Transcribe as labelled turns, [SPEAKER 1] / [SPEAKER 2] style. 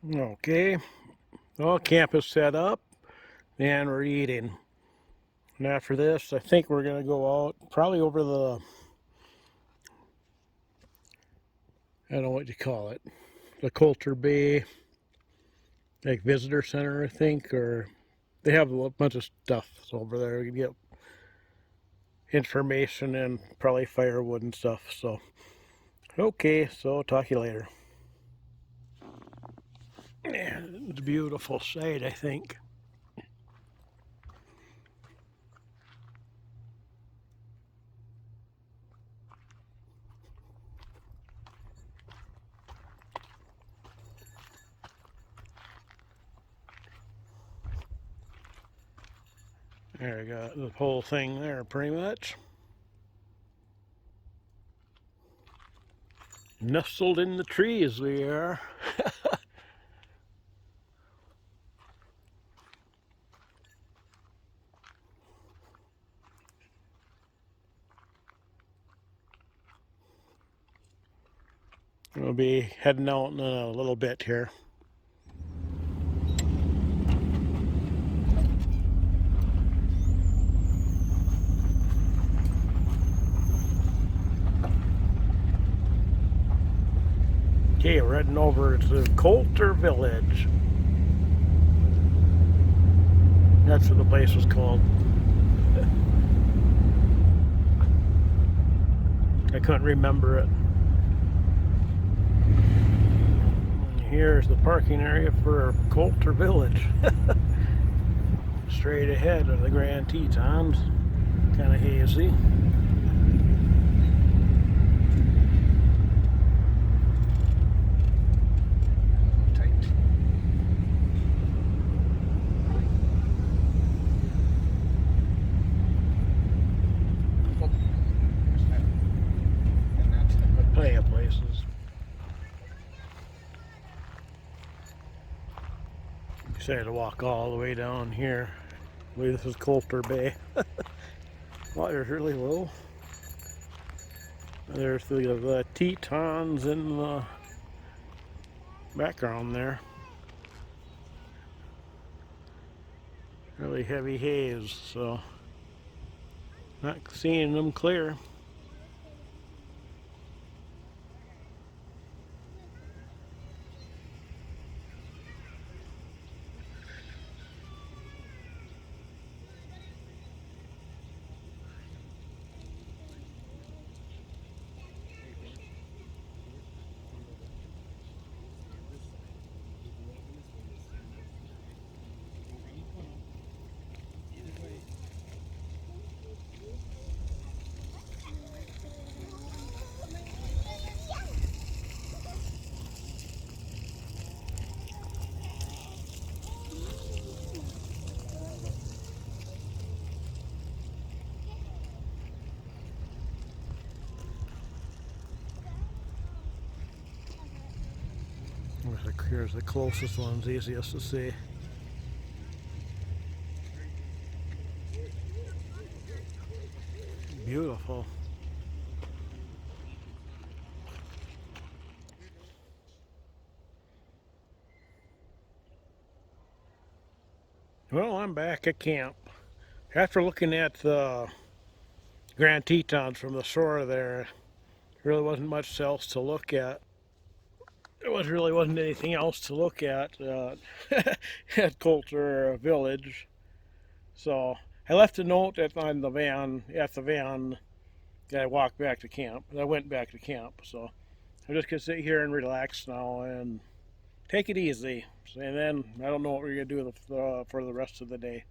[SPEAKER 1] Okay, well, camp is set up and we're eating. And after this, I think we're going to go out probably over the, I don't know what you call it, the Colter Bay, like visitor center, I think, or they have a bunch of stuff over there. You get information and probably firewood and stuff. So, okay, so talk to you later. Yeah, it's a beautiful sight, I think. There you got the whole thing there, pretty much. Nestled in the trees we are. We'll be heading out in a little bit here. Okay, we're heading over to Colter Village. That's what the place was called. I couldn't remember it. And here's the parking area for Colter Village. Straight ahead of the Grand Tetons. Kind of hazy. Plenty of places. Decided to walk all the way down here. I believe this is Colter Bay. Water's really low. There's the Tetons in the background there. Really heavy haze, so not seeing them clear. Here's the closest ones, easiest to see. Beautiful. Well, I'm back at camp. After looking at the Grand Tetons from the shore there, really wasn't much else to look at. Really wasn't anything else to look at at Colter Village. So I left a note on the van at the van that I walked back to camp. I went back to camp. So I'm just gonna sit here and relax now and take it easy. And then I don't know what we're gonna do for the rest of the day.